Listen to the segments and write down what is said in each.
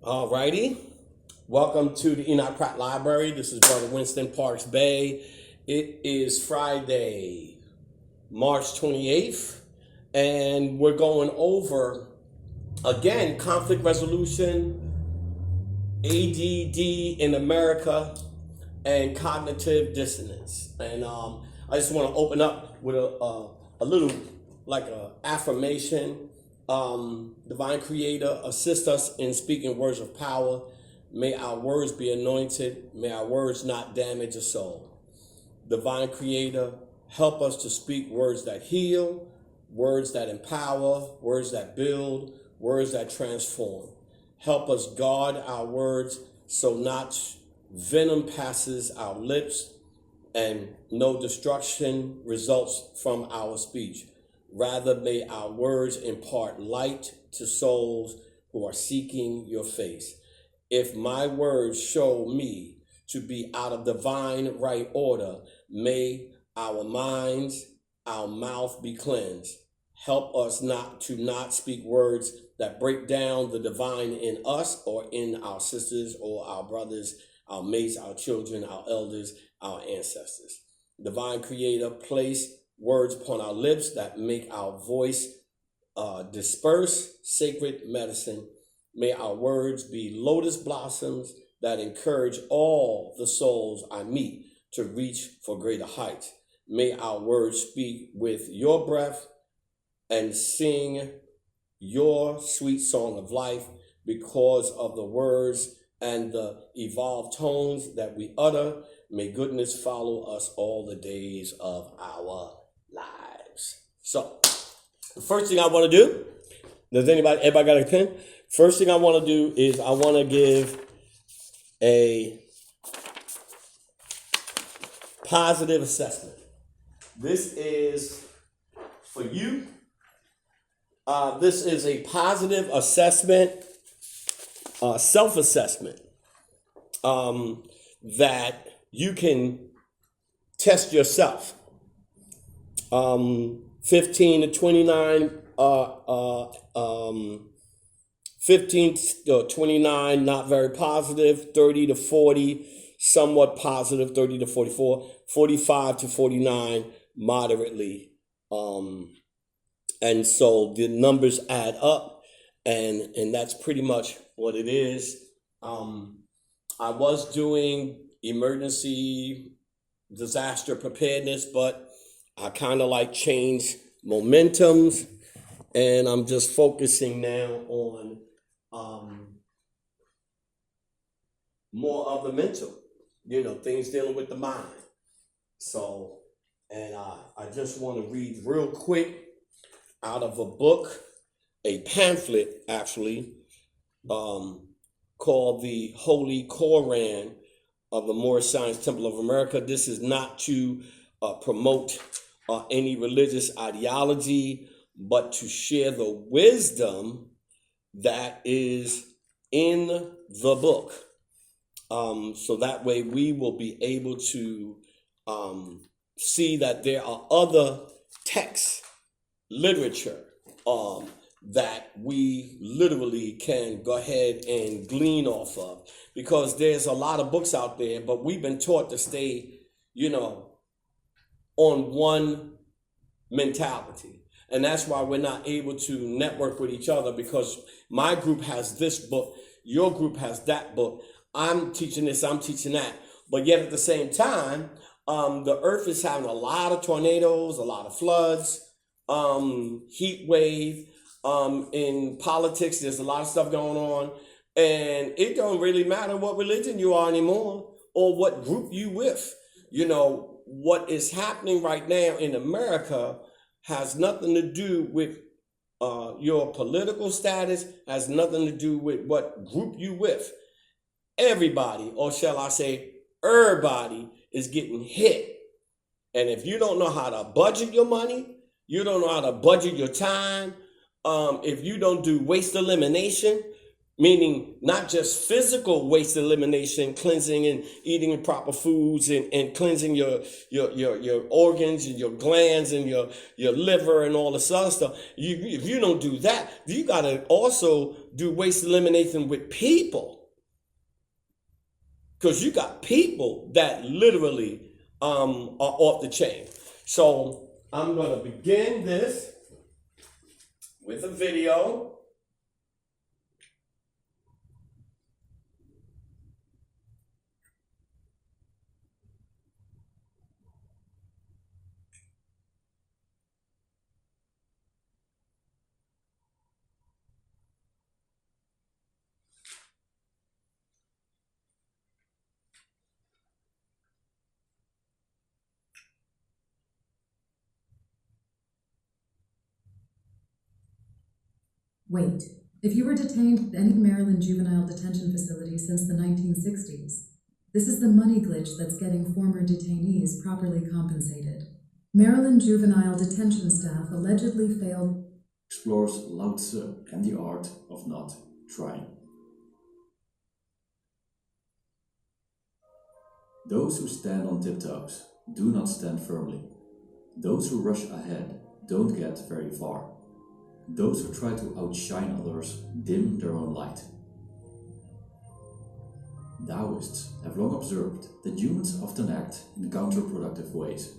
All righty. Welcome to the Enoch Pratt Library. This is Brother Winston Parks Bay. It is Friday, March 28th, and we're going over, again, conflict resolution, ADD in America, and cognitive dissonance. And I just want to open up with a little, like a affirmation. Divine Creator, assist us in speaking words of power. May our words be anointed. May our words not damage a soul. Divine Creator, help us to speak words that heal, words that empower, words that build, words that transform. Help us guard our words so not venom passes our lips and no destruction results from our speech. Rather, may our words impart light to souls who are seeking your face. If my words show me to be out of divine right order, may our minds, our mouth be cleansed. Help us not speak words that break down the divine in us or in our sisters or our brothers, our mates, our children, our elders, our ancestors. Divine Creator, place words upon our lips that make our voice disperse sacred medicine. May our words be lotus blossoms that encourage all the souls I meet to reach for greater heights. May our words speak with your breath and sing your sweet song of life because of the words and the evolved tones that we utter. May goodness follow us all the days of our lives. So, the first thing I want to do, everybody got a pen? First thing I want to do is I want to give a positive assessment. This is for you. This is a positive assessment, self-assessment that you can test yourself. 15 to 29, 15 to 29, not very positive. 30 to 40, somewhat positive. 30 to 44, 45 to 49, moderately. And so the numbers add up, and that's pretty much what it is. I was doing emergency disaster preparedness, but I kind of like changed momentums, and I'm just focusing now on more of the mental, things dealing with the mind. So, and I just want to read real quick out of a book, a pamphlet actually, called the Holy Koran of the Moorish Science Temple of America. This is not to promote any religious ideology, but to share the wisdom that is in the book. So that way we will be able to see that there are other texts, literature, that we literally can go ahead and glean off of, because there's a lot of books out there, but we've been taught to stay, on one mentality. And that's why we're not able to network with each other, because my group has this book, your group has that book, I'm teaching this, I'm teaching that. But yet at the same time, the earth is having a lot of tornadoes, a lot of floods, heat wave. In politics, there's a lot of stuff going on. And it don't really matter what religion you are anymore or what group you with. What is happening right now in America has nothing to do with your political status, has nothing to do with what group you with. Everybody, or shall I say, everybody is getting hit. And if you don't know how to budget your money, you don't know how to budget your time, if you don't do waste elimination, meaning not just physical waste elimination, cleansing and eating the proper foods and cleansing your organs and your glands and your liver and all this other stuff. If you don't do that, you got to also do waste elimination with people, because you got people that literally are off the chain. So I'm going to begin this with a video. Wait, if you were detained at any Maryland juvenile detention facility since the 1960s, this is the money glitch that's getting former detainees properly compensated. Maryland juvenile detention staff allegedly failed. Explores Lao Tzu and the art of not trying. Those who stand on tiptoes do not stand firmly. Those who rush ahead don't get very far. Those who try to outshine others dim their own light. Taoists have long observed that humans often act in counterproductive ways.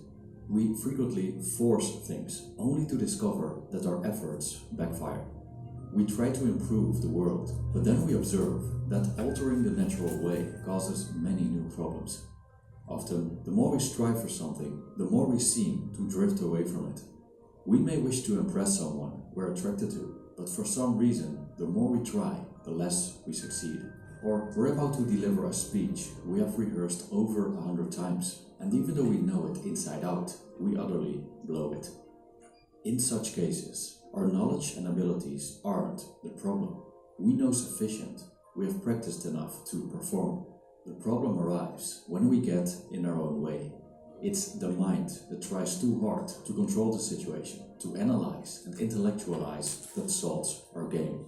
We frequently force things only to discover that our efforts backfire. We try to improve the world, but then we observe that altering the natural way causes many new problems. Often, the more we strive for something, the more we seem to drift away from it. We may wish to impress someone we're attracted to, but for some reason, the more we try, the less we succeed. Or we're about to deliver a speech we have rehearsed over 100 times, and even though we know it inside out, we utterly blow it. In such cases, our knowledge and abilities aren't the problem. We know sufficient, we have practiced enough to perform. The problem arrives when we get in our own way. It's the mind that tries too hard to control the situation, to analyze and intellectualize that salts our game.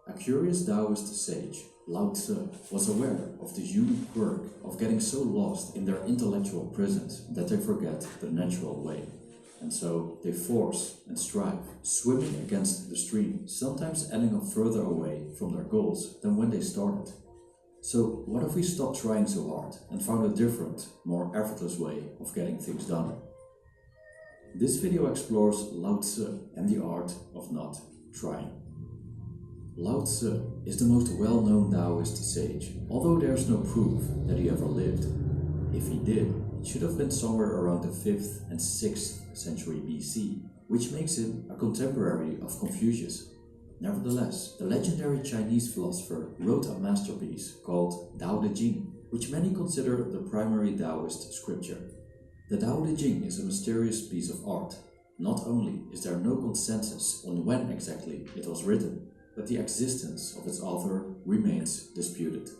A curious Taoist sage, Lao Tzu, was aware of the human quirk of getting so lost in their intellectual prisons that they forget the natural way. And so they force and strive, swimming against the stream, sometimes ending up further away from their goals than when they started. So what if we stopped trying so hard and found a different, more effortless way of getting things done? This video explores Lao Tzu and the art of not trying. Lao Tzu is the most well-known Taoist sage, although there's no proof that he ever lived. If he did, it should have been somewhere around the 5th and 6th century BC, which makes him a contemporary of Confucius. Nevertheless, the legendary Chinese philosopher wrote a masterpiece called Tao Te Ching, which many consider the primary Taoist scripture. The Tao Te Ching is a mysterious piece of art. Not only is there no consensus on when exactly it was written, but the existence of its author remains disputed.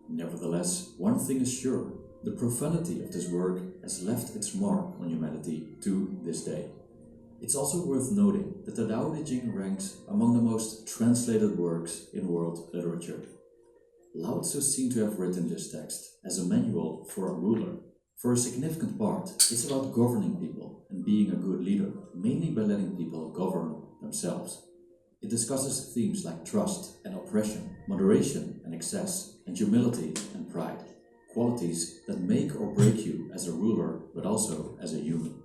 Nevertheless, one thing is sure: the profundity of this work has left its mark on humanity to this day. It's also worth noting that the Tao Te Ching ranks among the most translated works in world literature. Lao Tzu seemed to have written this text as a manual for a ruler. For a significant part, it's about governing people and being a good leader, mainly by letting people govern themselves. It discusses themes like trust and oppression, moderation and excess, and humility and pride, qualities that make or break you as a ruler, but also as a human.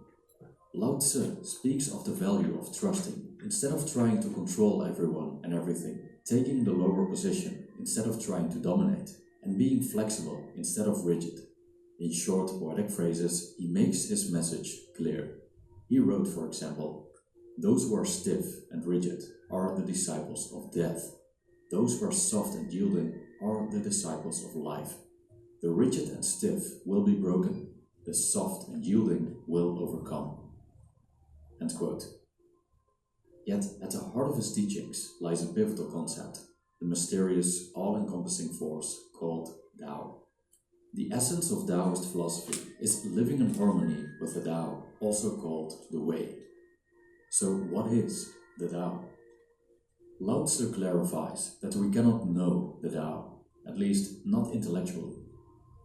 Lao Tzu speaks of the value of trusting instead of trying to control everyone and everything, taking the lower position instead of trying to dominate, and being flexible instead of rigid. In short, poetic phrases, he makes his message clear. He wrote, for example, "Those who are stiff and rigid are the disciples of death. Those who are soft and yielding are the disciples of life. The rigid and stiff will be broken. The soft and yielding will overcome." End quote. Yet at the heart of his teachings lies a pivotal concept, the mysterious, all-encompassing force called Tao. The essence of Taoist philosophy is living in harmony with the Tao, also called the Way. So what is the Tao? Lao Tzu clarifies that we cannot know the Tao, at least not intellectually.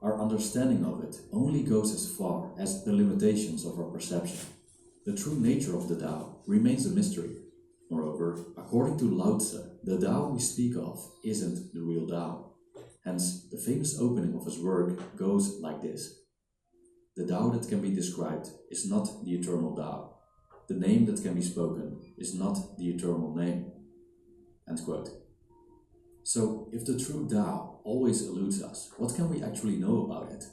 Our understanding of it only goes as far as the limitations of our perception. The true nature of the Tao remains a mystery. Moreover, according to Lao Tzu, the Tao we speak of isn't the real Tao. Hence, the famous opening of his work goes like this. The Tao that can be described is not the eternal Tao. The name that can be spoken is not the eternal name. End quote. So, if the true Tao always eludes us, what can we actually know about it?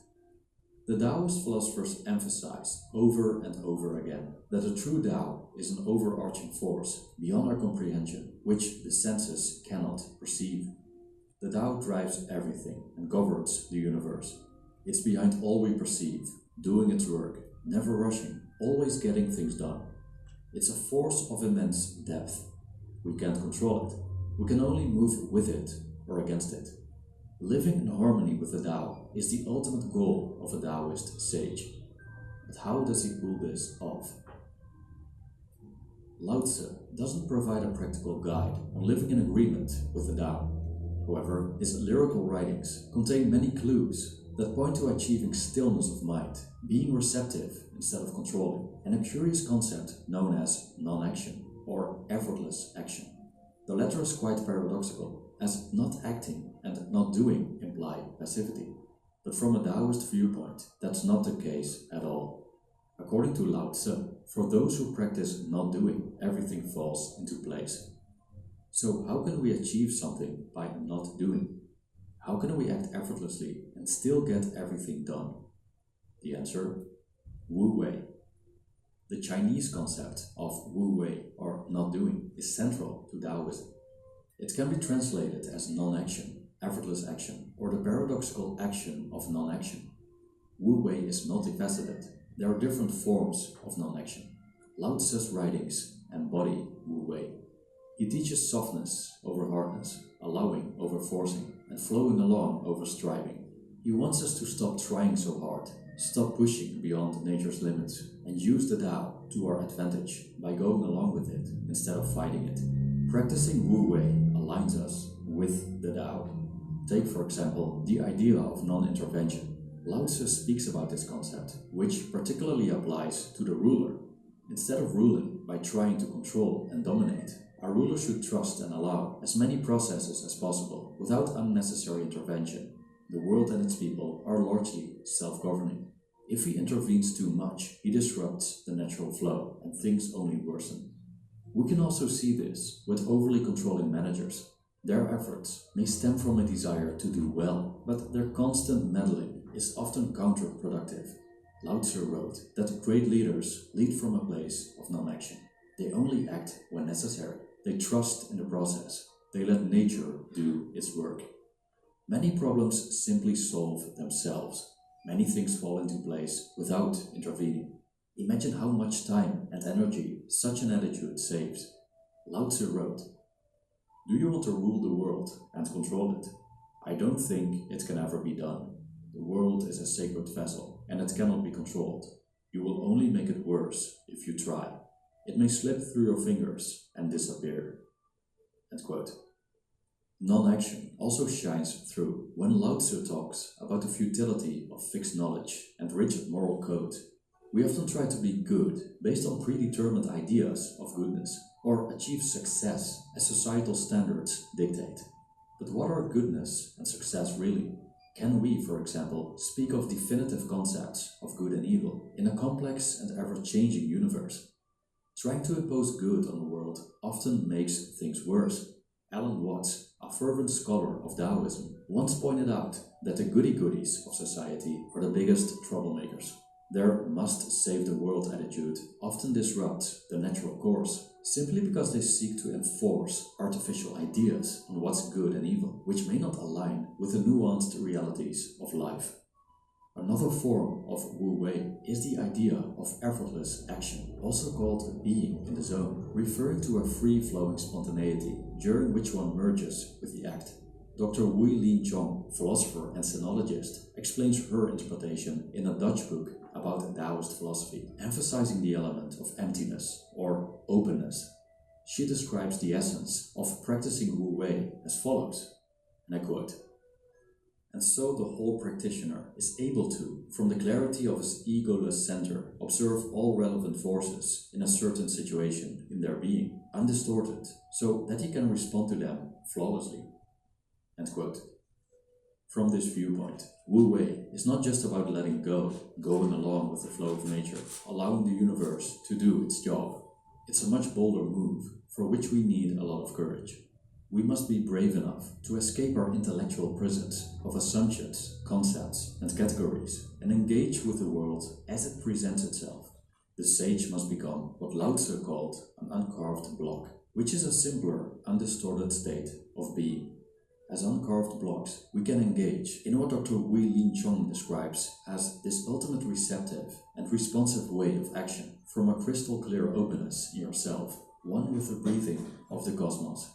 The Taoist philosophers emphasize over and over again that the true Tao is an overarching force beyond our comprehension, which the senses cannot perceive. The Tao drives everything and governs the universe. It's behind all we perceive, doing its work, never rushing, always getting things done. It's a force of immense depth. We can't control it. We can only move with it or against it. Living in harmony with the Tao is the ultimate goal of a Taoist sage. But how does he pull this off? Lao Tzu doesn't provide a practical guide on living in agreement with the Tao. However, his lyrical writings contain many clues that point to achieving stillness of mind, being receptive instead of controlling, and a curious concept known as non-action or effortless action. The latter is quite paradoxical, as not acting and not doing imply passivity. But from a Taoist viewpoint, that's not the case at all. According to Lao Tzu, for those who practice not doing, everything falls into place. So how can we achieve something by not doing? How can we act effortlessly and still get everything done? The answer: Wu Wei. The Chinese concept of Wu Wei, or not doing, is central to Taoism. It can be translated as non-action, effortless action, or the paradoxical action of non-action. Wu Wei is multifaceted. There are different forms of non-action. Lao Tzu's writings embody Wu Wei. He teaches softness over hardness, allowing over forcing, and flowing along over striving. He wants us to stop trying so hard, stop pushing beyond nature's limits, and use the Tao to our advantage by going along with it instead of fighting it. Practicing Wu Wei aligns us with the Tao. Take, for example, the idea of non-intervention. Lao Tzu speaks about this concept, which particularly applies to the ruler. Instead of ruling by trying to control and dominate, a ruler should trust and allow as many processes as possible without unnecessary intervention. The world and its people are largely self-governing. If he intervenes too much, he disrupts the natural flow and things only worsen. We can also see this with overly controlling managers. Their efforts may stem from a desire to do well, but their constant meddling is often counterproductive. Lao Tzu wrote that great leaders lead from a place of non-action. They only act when necessary. They trust in the process. They let nature do its work. Many problems simply solve themselves. Many things fall into place without intervening. Imagine how much time and energy such an attitude saves. Lao Tzu wrote, "Do you want to rule the world and control it? I don't think it can ever be done. The world is a sacred vessel, and it cannot be controlled. You will only make it worse if you try. It may slip through your fingers and disappear." End quote. Non-action also shines through when Lao Tzu talks about the futility of fixed knowledge and rigid moral code. We often try to be good based on predetermined ideas of goodness, or achieve success as societal standards dictate. But what are goodness and success really? Can we, for example, speak of definitive concepts of good and evil in a complex and ever-changing universe? Trying to impose good on the world often makes things worse. Alan Watts, a fervent scholar of Taoism, once pointed out that the goody-goodies of society are the biggest troublemakers. Their must-save-the-world attitude often disrupts the natural course, simply because they seek to enforce artificial ideas on what's good and evil, which may not align with the nuanced realities of life. Another form of Wu Wei is the idea of effortless action, also called being in the zone, referring to a free-flowing spontaneity during which one merges with the act. Dr. Wu Lien Chong, philosopher and sinologist, explains her interpretation in a Dutch book about Taoist philosophy, emphasizing the element of emptiness or openness. She describes the essence of practicing Wu Wei as follows, and I quote, "And so the whole practitioner is able to, from the clarity of his egoless center, observe all relevant forces in a certain situation in their being, undistorted, so that he can respond to them flawlessly." End quote. From this viewpoint, Wu Wei is not just about letting go, going along with the flow of nature, allowing the universe to do its job. It's a much bolder move, for which we need a lot of courage. We must be brave enough to escape our intellectual prisons of assumptions, concepts, and categories, and engage with the world as it presents itself. The sage must become what Lao Tzu called an uncarved block, which is a simpler, undistorted state of being. As uncarved blocks, we can engage in what Dr. Wei Lin Chong describes as this ultimate receptive and responsive way of action from a crystal clear openness in yourself, one with the breathing of the cosmos.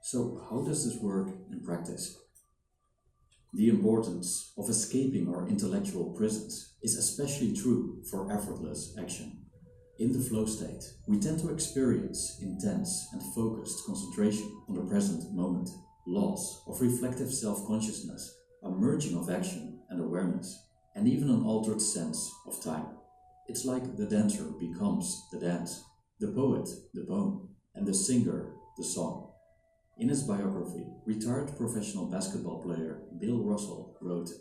So how does this work in practice? The importance of escaping our intellectual prisons is especially true for effortless action. In the flow state, we tend to experience intense and focused concentration on the present moment, loss of reflective self-consciousness, a merging of action and awareness, and even an altered sense of time. It's like the dancer becomes the dance, the poet the poem, and the singer the song. In his biography, retired professional basketball player Bill Russell wrote,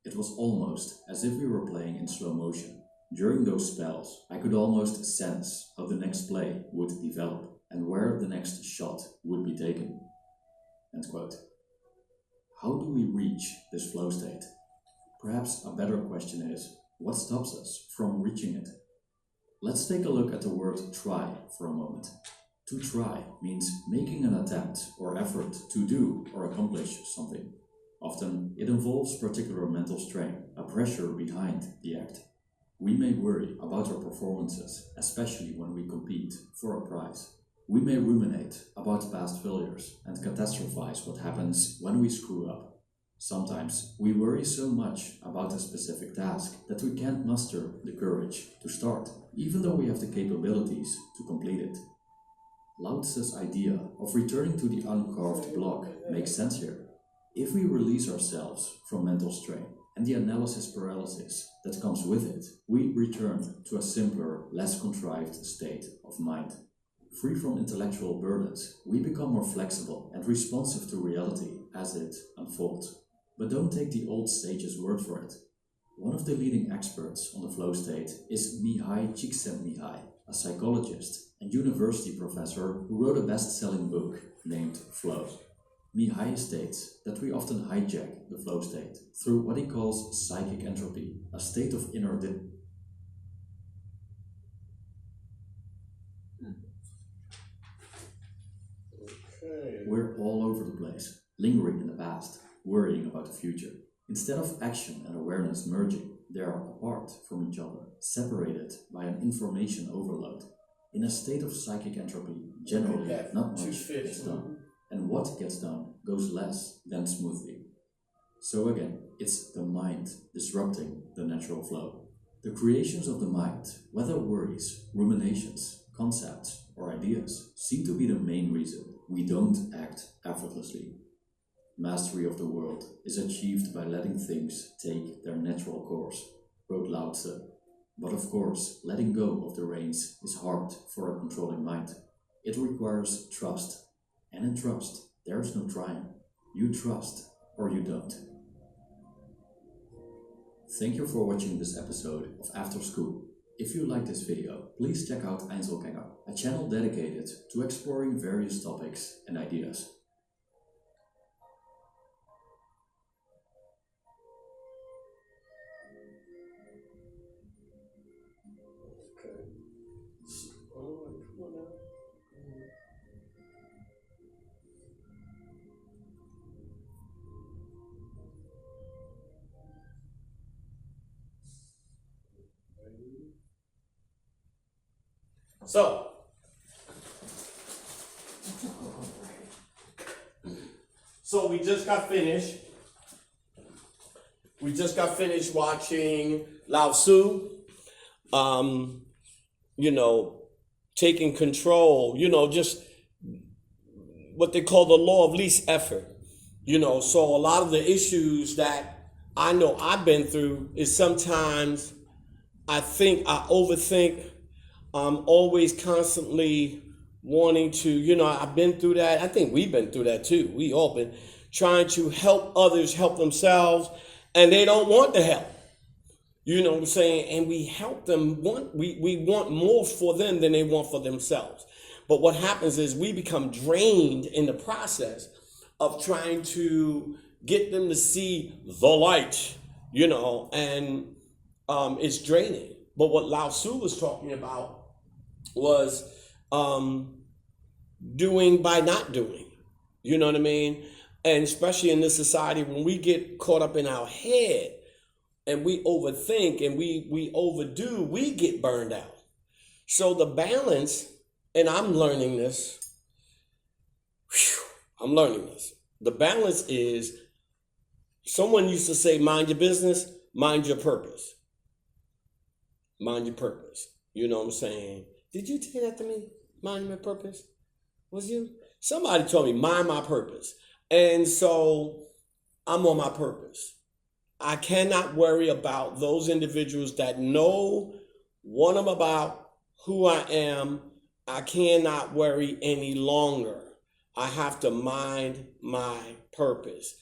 "It was almost as if we were playing in slow motion. During those spells, I could almost sense how the next play would develop and where the next shot would be taken." End quote. How do we reach this flow state? Perhaps a better question is, what stops us from reaching it? Let's take a look at the word try for a moment. To try means making an attempt or effort to do or accomplish something. Often it involves particular mental strain, a pressure behind the act. We may worry about our performances, especially when we compete for a prize. We may ruminate about past failures and catastrophize what happens when we screw up. Sometimes we worry so much about a specific task that we can't muster the courage to start, even though we have the capabilities to complete it. Lao Tzu's idea of returning to the uncarved block makes sense here. If we release ourselves from mental strain and the analysis paralysis that comes with it, we return to a simpler, less contrived state of mind. Free from intellectual burdens, we become more flexible and responsive to reality as it unfolds. But don't take the old sage's word for it. One of the leading experts on the flow state is Mihai Csikszentmihalyi, a psychologist and university professor who wrote a best-selling book named Flow. Mihai states that we often hijack the flow state through what he calls psychic entropy, a state of inner We're all over the place, lingering in the past, worrying about the future. Instead of action and awareness merging, they are apart from each other, separated by an information overload. In a state of psychic entropy, generally not much gets done, and what gets done goes less than smoothly. So again, it's the mind disrupting the natural flow. The creations of the mind, whether worries, ruminations, concepts, or ideas, seem to be the main reason we don't act effortlessly. Mastery of the world is achieved by letting things take their natural course, wrote Lao Tzu. But of course, letting go of the reins is hard for a controlling mind. It requires trust, and in trust, there is no trying. You trust or you don't. Thank you for watching this episode of After School. If you like this video, please check out Einzelgänger, a channel dedicated to exploring various topics and ideas. So we just got finished. watching Lao Tzu. taking control, just what they call the law of least effort. So a lot of the issues that I know I've been through is sometimes I think I overthink. I'm always constantly wanting to, I've been through that. I think we've been through that too. We all been trying to help others help themselves, and they don't want the help. You know what I'm saying? And we help them, we want more for them than they want for themselves. But what happens is we become drained in the process of trying to get them to see the light, and it's draining. But what Lao Tzu was talking about was doing by not doing. You know what I mean? And especially in this society, when we get caught up in our head and we overthink and we overdo, we get burned out. So the balance, and I'm learning this. The balance is, someone used to say, mind your business, mind your purpose. Mind your purpose. You know what I'm saying? Did you say that to me? Mind my purpose? Was you? Somebody told me, mind my purpose. And so I'm on my purpose. I cannot worry about those individuals that know what I'm about, who I am. I cannot worry any longer. I have to mind my purpose.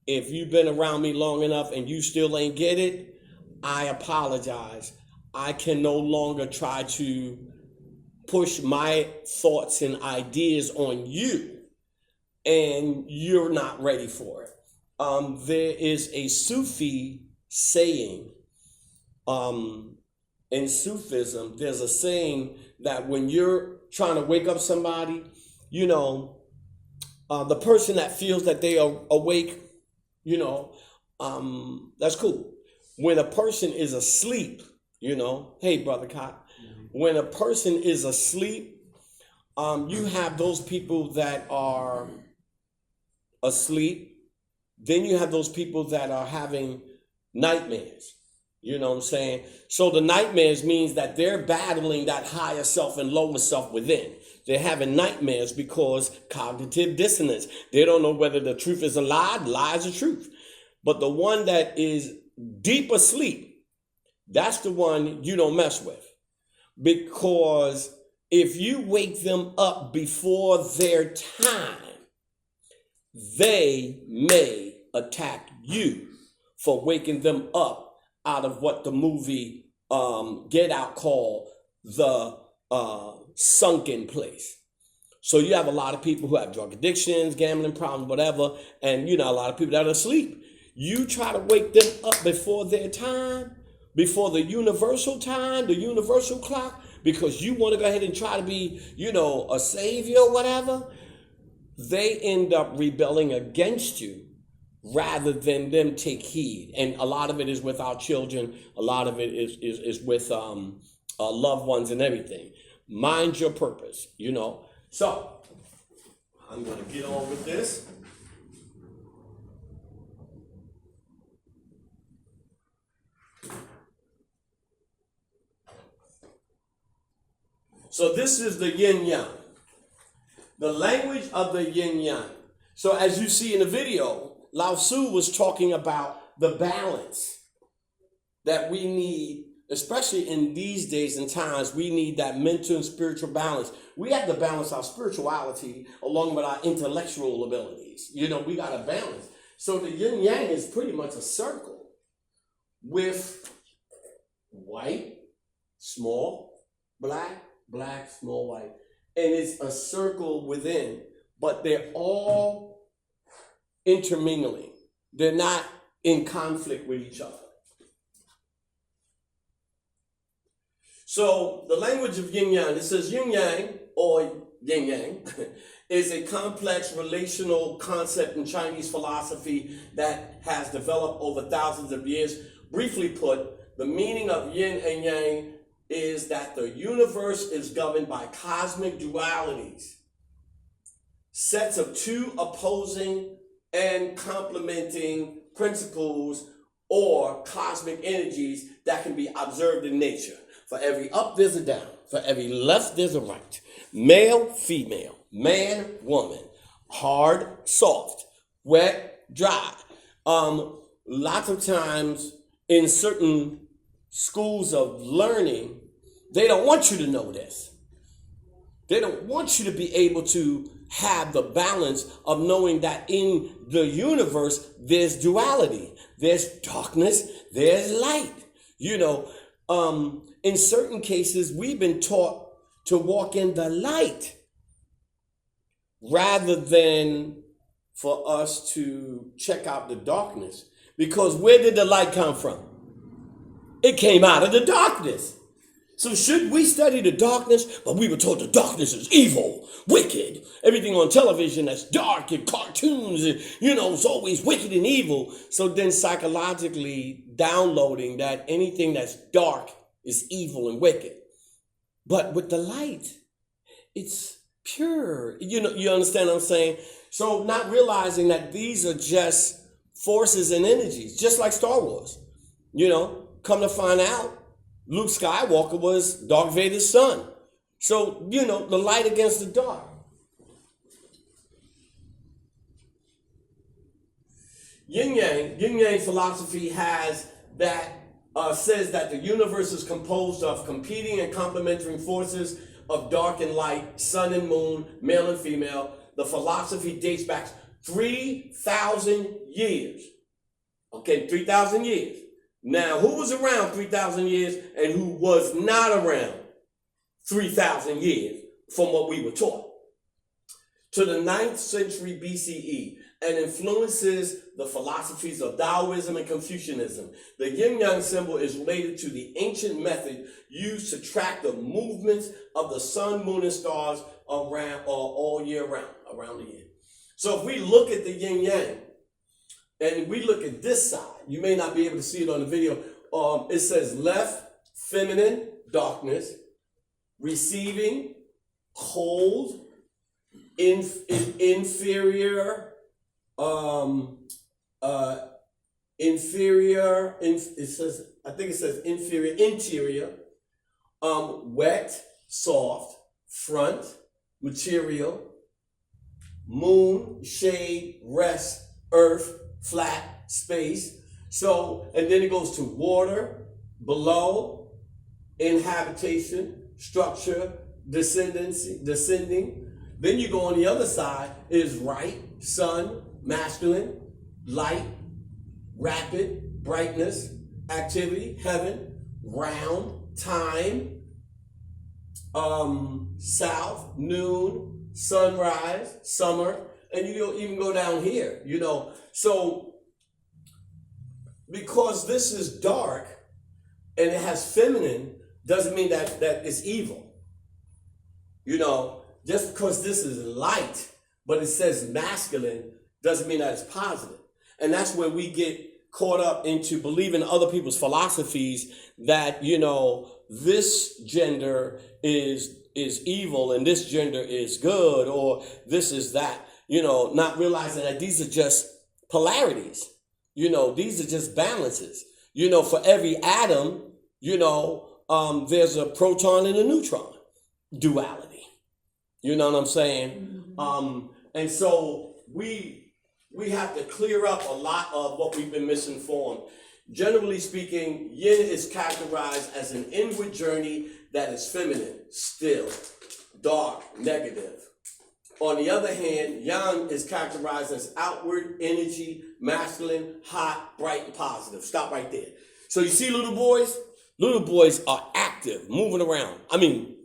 If you've been around me long enough and you still ain't get it, I apologize. I can no longer try to push my thoughts and ideas on you, and you're not ready for it. There is a Sufi saying, in Sufism, there's a saying that when you're trying to wake up somebody, the person that feels that they are awake, that's cool. When a person is asleep, hey, Brother Cott, when a person is asleep, you have those people that are asleep. Then you have those people that are having nightmares. You know what I'm saying? So the nightmares means that they're battling that higher self and lower self within. They're having nightmares because cognitive dissonance. They don't know whether the truth is a lie, the lie is the truth. But the one that is deep asleep, that's the one you don't mess with. Because if you wake them up before their time, they may attack you for waking them up out of what the movie Get Out called the sunken place. So you have a lot of people who have drug addictions, gambling problems, whatever, and a lot of people that are asleep. You try to wake them up before their time, before the universal time, the universal clock, because you want to go ahead and try to be, a savior or whatever. They end up rebelling against you rather than them take heed. And a lot of it is with our children. A lot of it is with loved ones and everything. Mind your purpose, So I'm going to get on with this. So this is the yin yang, the language of the yin yang. So as you see in the video, Lao Tzu was talking about the balance that we need, especially in these days and times. We need that mental and spiritual balance. We have to balance our spirituality along with our intellectual abilities. We got to balance. So the yin yang is pretty much a circle with white, small, black, small, white. And it's a circle within, but they're all intermingling. They're not in conflict with each other. So the language of yin yang, it says yin yang or yin yang is a complex relational concept in Chinese philosophy that has developed over thousands of years. Briefly put, the meaning of yin and yang is that the universe is governed by cosmic dualities, sets of two opposing and complementing principles or cosmic energies that can be observed in nature. For every up, there's a down. For every left, there's a right. Male, female, man, woman, hard, soft, wet, dry. Lots of times in certain schools of learning, they don't want you to know this. They don't want you to be able to have the balance of knowing that in the universe, there's duality. There's darkness, there's light. In certain cases, we've been taught to walk in the light rather than for us to check out the darkness. Because where did the light come from? It came out of the darkness. So should we study the darkness? But we were told the darkness is evil, wicked. Everything on television that's dark and cartoons, and, it's always wicked and evil. So then psychologically downloading that anything that's dark is evil and wicked. But with the light, it's pure. You understand what I'm saying? So not realizing that these are just forces and energies, just like Star Wars. Come to find out, Luke Skywalker was Darth Vader's son. So, the light against the dark. Yin Yang philosophy has that, says that the universe is composed of competing and complementary forces of dark and light, sun and moon, male and female. The philosophy dates back 3,000 years. Okay, 3,000 years. Now, who was around 3,000 years and who was not around 3,000 years from what we were taught? To the 9th century BCE, and influences the philosophies of Taoism and Confucianism. The yin-yang symbol is related to the ancient method used to track the movements of the sun, moon, and stars around all year round, around the year. So if we look at the yin-yang, and we look at this side, you may not be able to see it on the video. It says left, feminine, darkness, receiving, cold, inferior, it says, I think it says inferior, interior, wet, soft, front, material, moon, shade, rest, earth, flat, space. So, and then it goes to water, below, inhabitation, structure, descending. Then you go on the other side is right, sun, masculine, light, rapid, brightness, activity, heaven, round, time, south, noon, sunrise, summer, and you don't even go down here, So, because this is dark and it has feminine, doesn't mean that it's evil. Just because this is light, but it says masculine, doesn't mean that it's positive. And that's where we get caught up into believing other people's philosophies that, this gender is evil and this gender is good, or this is that, not realizing that these are just polarities. These are just balances. For every atom, there's a proton and a neutron duality. You know what I'm saying? And so we have to clear up a lot of what we've been misinformed. Generally speaking, yin is characterized as an inward journey that is feminine, still, dark, negative. On the other hand, yang is characterized as outward energy, masculine, hot, bright, and positive. Stop right there. So you see little boys? Little boys are active, moving around. I mean,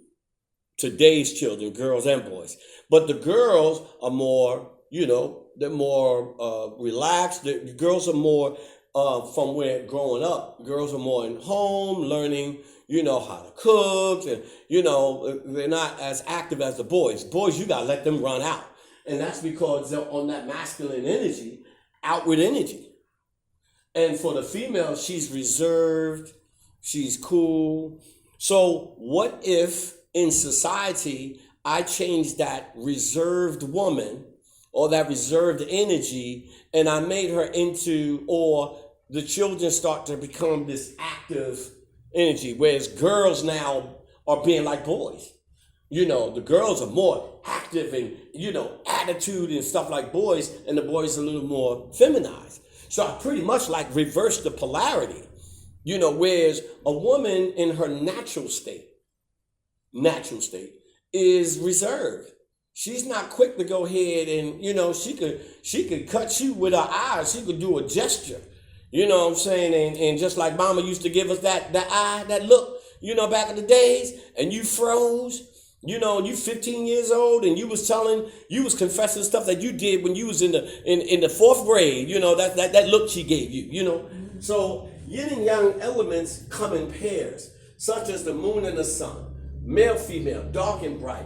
today's children, girls and boys. But the girls are more, they're more relaxed. The girls are more from where growing up. Girls are more in home, learning, how to cook. And, they're not as active as the boys. Boys, you got to let them run out. And that's because they're on that masculine energy, outward energy. And for the female, she's reserved, she's cool. So what if in society, I change that reserved woman or that reserved energy and I made her into, or the children start to become this active energy, whereas girls now are being like boys. You know, the girls are more active and, you know, attitude and stuff like boys, and the boys are a little more feminized. So I pretty much like reverse the polarity, you know, whereas a woman in her natural state is reserved. She's not quick to go ahead and, you know, she could cut you with her eyes. She could do a gesture. You know what I'm saying? And just like mama used to give us that eye, that look, you know, back in the days, and you froze, you know, and you 15 years old, and you was confessing stuff that you did when you was in the fourth grade, you know, that look she gave you, you know. So yin and yang elements come in pairs, such as the moon and the sun, male, female, dark and bright,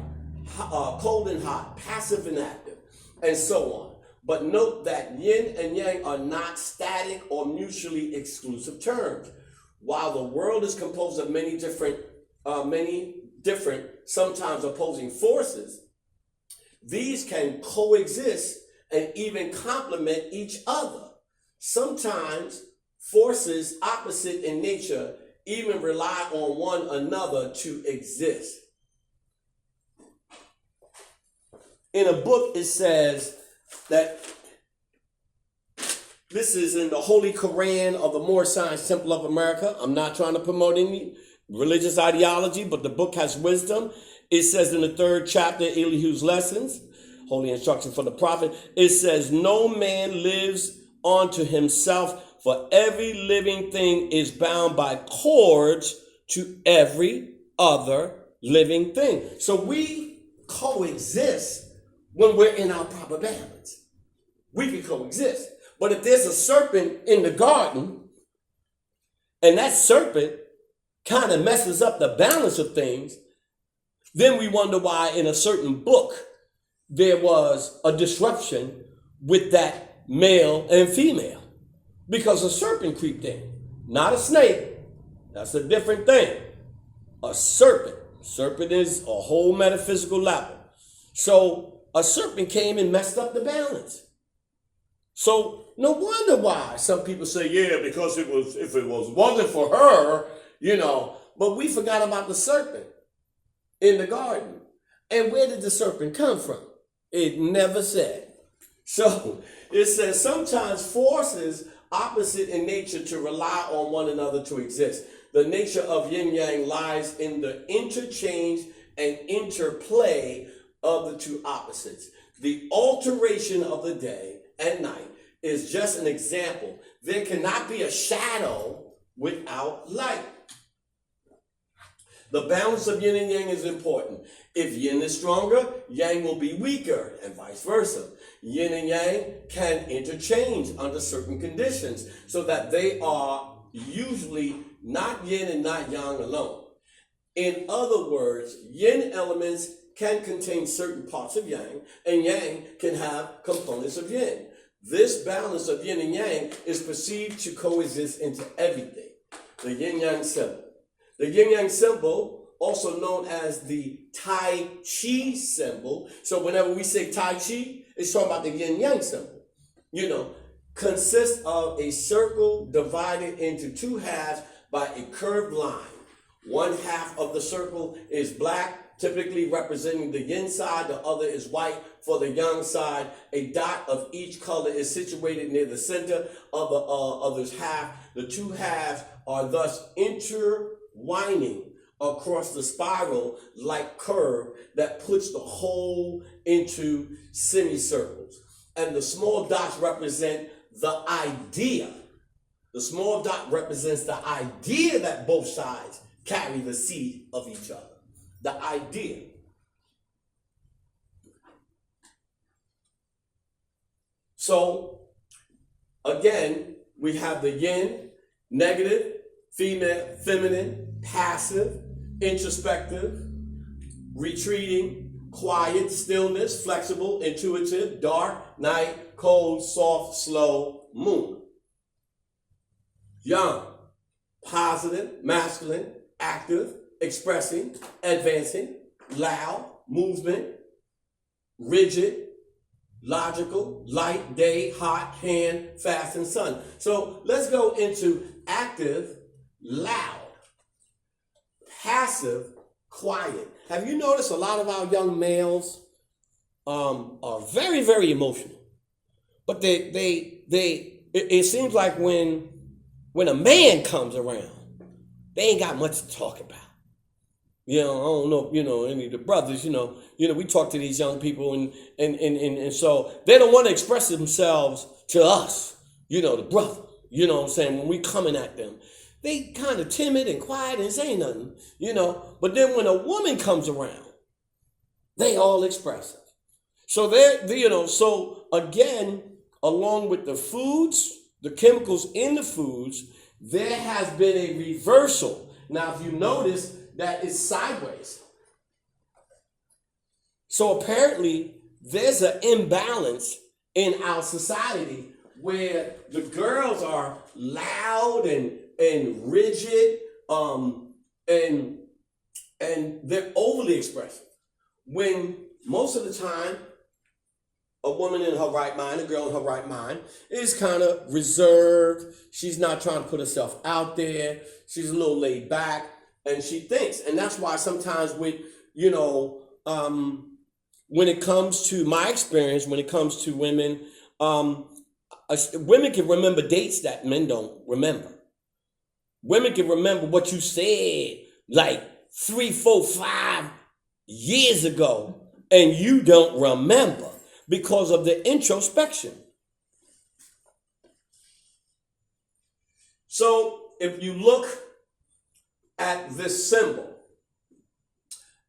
cold and hot, passive and active, and so on. But note that yin and yang are not static or mutually exclusive terms. While the world is composed of many different, sometimes opposing forces, these can coexist and even complement each other. Sometimes forces opposite in nature even rely on one another to exist. In a book, it says that this is in the Holy Quran of the Moorish Science Temple of America. I'm not trying to promote any religious ideology, but the book has wisdom. It says in the 3rd chapter, Elihu's Lessons, Holy Instruction for the Prophet, it says, no man lives unto himself, for every living thing is bound by cords to every other living thing. So we coexist when we're in our proper balance. We can coexist. But if there's a serpent in the garden, and that serpent kind of messes up the balance of things, then we wonder why in a certain book there was a disruption with that male and female. Because a serpent creeped in, not a snake. That's a different thing. A serpent. Serpent is a whole metaphysical level. So a serpent came and messed up the balance. So no wonder why some people say, yeah, because if it wasn't for her, you know, but we forgot about the serpent in the garden. And where did the serpent come from? It never said. So it says sometimes forces opposite in nature to rely on one another to exist. The nature of yin yang lies in the interchange and interplay of the two opposites. The alteration of the day and night is just an example. There cannot be a shadow without light. The balance of yin and yang is important. If yin is stronger, yang will be weaker, and vice versa. Yin and yang can interchange under certain conditions so that they are usually not yin and not yang alone. In other words, yin elements can contain certain parts of yang, and yang can have components of yin. This balance of yin and yang is perceived to coexist into everything. The yin-yang symbol. The yin-yang symbol, also known as the Tai Chi symbol. So whenever we say Tai Chi, it's talking about the yin-yang symbol. You know, consists of a circle divided into two halves by a curved line. One half of the circle is black, typically representing the yin side. The other is white for the yang side. A dot of each color is situated near the center of the other's half. The two halves are thus intertwining across the spiral-like curve that puts the whole into semicircles. And the small dots represent the idea. The small dot represents the idea that both sides carry the seed of each other. The idea. So, again, we have the yin, negative, female, feminine, passive, introspective, retreating, quiet, stillness, flexible, intuitive, dark, night, cold, soft, slow, moon. Yang, positive, masculine, active, expressing, advancing, loud, movement, rigid, logical, light, day, hot, hand, fast, and sun. So let's go into active, loud, passive, quiet. Have you noticed a lot of our young males are very, very emotional, but it seems like when a man comes around, they ain't got much to talk about. I don't know, any of the brothers, we talk to these young people and so they don't want to express themselves to us, the brother, what I'm saying, when we coming at them. They kind of timid and quiet and say nothing, but then when a woman comes around, they all express it. So so again, along with the foods, the chemicals in the foods, there has been a reversal. Now, if you notice, that is sideways. So apparently, there's an imbalance in our society where the girls are loud and rigid, and they're overly expressive. When most of the time, a woman in her right mind, a girl in her right mind, is kind of reserved. She's not trying to put herself out there. She's a little laid back, and she thinks. And that's why sometimes when it comes to my experience, when it comes to women, women can remember dates that men don't remember. Women can remember what you said like 3, 4, 5 years ago, and you don't remember because of the introspection. So if you look at this symbol,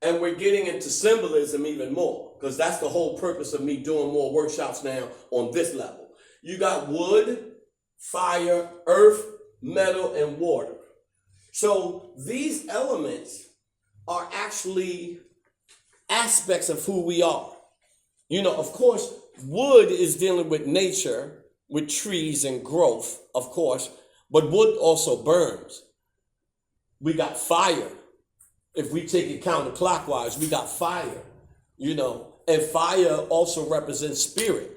and we're getting into symbolism even more, because that's the whole purpose of me doing more workshops now on this level. You got wood, fire, earth, metal, and water. So these elements are actually aspects of who we are. Of course, wood is dealing with nature, with trees and growth, of course, but wood also burns. We got fire. If we take it counterclockwise, we got fire, and fire also represents spirit.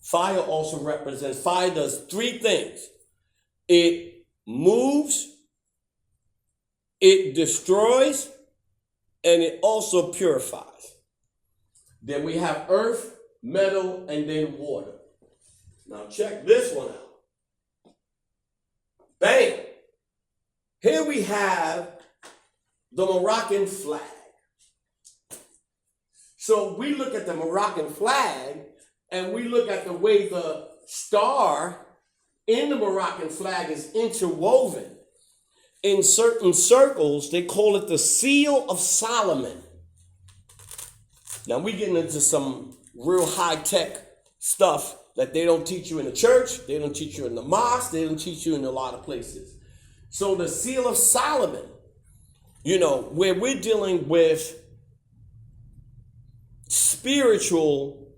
Fire does 3 things. It moves, it destroys, and it also purifies. Then we have earth, metal, and then water. Now check this one out. Bam! Here we have the Moroccan flag. So we look at the Moroccan flag and we look at the way the star in the Moroccan flag is interwoven. In certain circles, they call it the Seal of Solomon. Now we're getting into some real high-tech stuff that they don't teach you in the church, they don't teach you in the mosque, they don't teach you in a lot of places. So the Seal of Solomon, where we're dealing with spiritual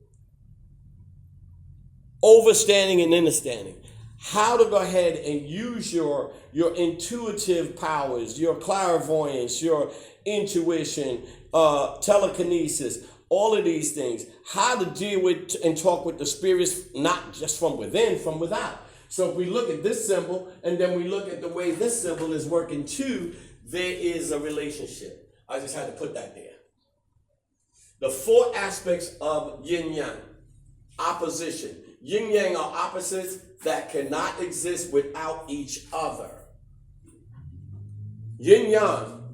overstanding and understanding. How to go ahead and use your intuitive powers, your clairvoyance, your intuition, telekinesis, all of these things. How to deal with and talk with the spirits, not just from within, from without. So if we look at this symbol and then we look at the way this symbol is working too, there is a relationship. I just had to put that there. The 4 aspects of yin yang, opposition. Yin yang are opposites that cannot exist without each other. Yin yang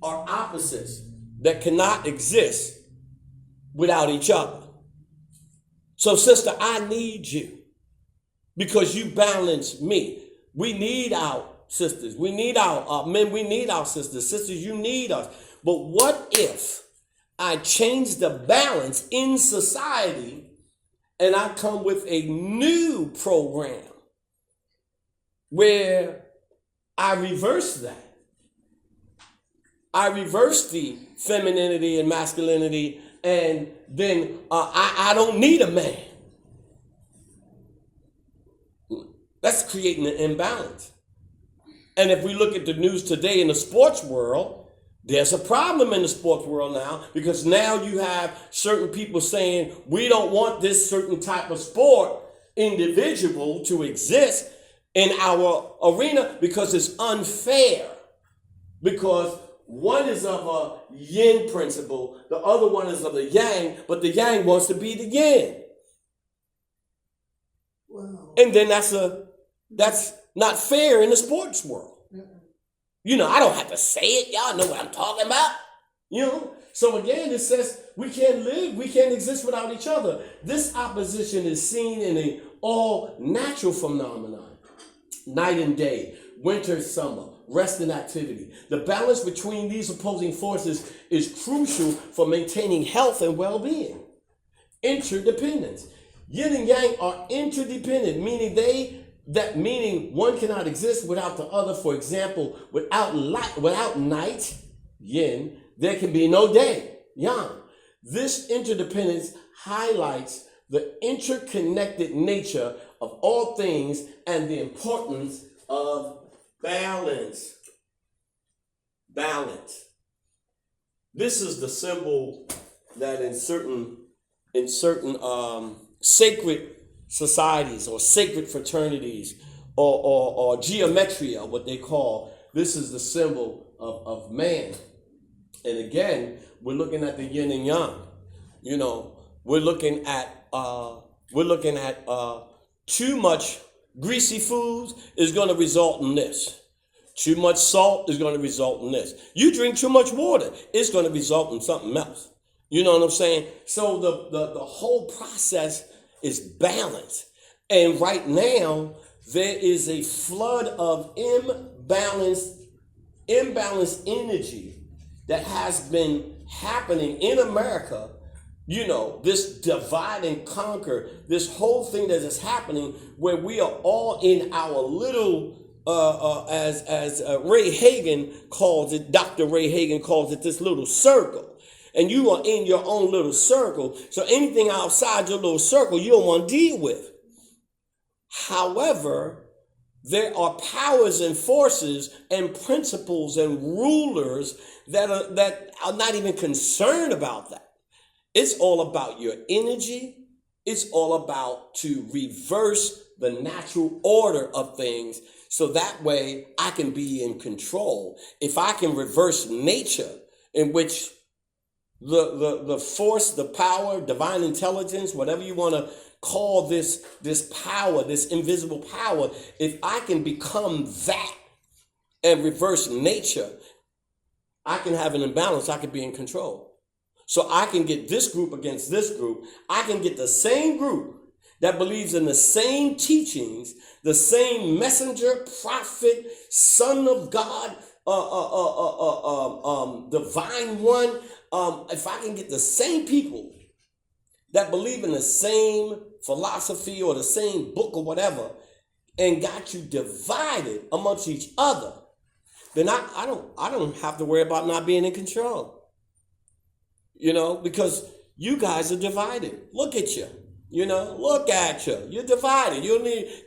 are opposites that cannot exist without each other. So sister, I need you because you balance me. We need our sisters. We need our men. We need our sisters. Sisters, you need us. But what if I change the balance in society and I come with a new program where I reverse that? I reverse the femininity and masculinity, and then I don't need a man. That's creating an imbalance. And if we look at the news today in the sports world, there's a problem in the sports world now, because now you have certain people saying we don't want this certain type of sport individual to exist in our arena because it's unfair. Because One is of a yin principle, the other one is of the yang, but the yang wants to be the yin. Wow. And then that's not fair in the sports world. You know, I don't have to say it. Y'all know what I'm talking about. You know? So again, it says we can't live, we can't exist without each other. This opposition is seen in an all-natural phenomenon. Night and day, winter, summer, rest and activity. The balance between these opposing forces is crucial for maintaining health and well-being. Interdependence. Yin and yang are interdependent, meaning one cannot exist without the other. For example, without night, yin, there can be no day, yang. This interdependence highlights the interconnected nature of all things and the importance of balance. Balance. This is the symbol that in certain sacred societies or sacred fraternities or geometria, what they call, this is the symbol of man. And again, we're looking at the yin and yang. You know, we're looking at too much greasy foods is going to result in this. Too much salt is going to result in this. You drink too much water, it's going to result in something else. You know what I'm saying? So the whole process is balance. And right now, there is a flood of imbalanced energy that has been happening in America. You know, this divide and conquer, this whole thing that is happening where we are all in our little, as Ray Hagen calls it, Dr. Ray Hagen calls it, this little circle. And you are in your own little circle. So anything outside your little circle, you don't want to deal with. However, there are powers and forces and principles and rulers that are not even concerned about that. It's all about your energy. It's all about to reverse the natural order of things so that way I can be in control. If I can reverse nature, in which the force, the power, divine intelligence, whatever you want to call this power, this invisible power, if I can become that and reverse nature, I can have an imbalance. I can be in control. So I can get this group against this group. I can get the same group that believes in the same teachings, the same messenger, prophet, son of God, divine one. If I can get the same people that believe in the same philosophy or the same book or whatever, and got you divided amongst each other, then I don't have to worry about not being in control. You know, because you guys are divided. Look at you. You know, look at you. You're divided.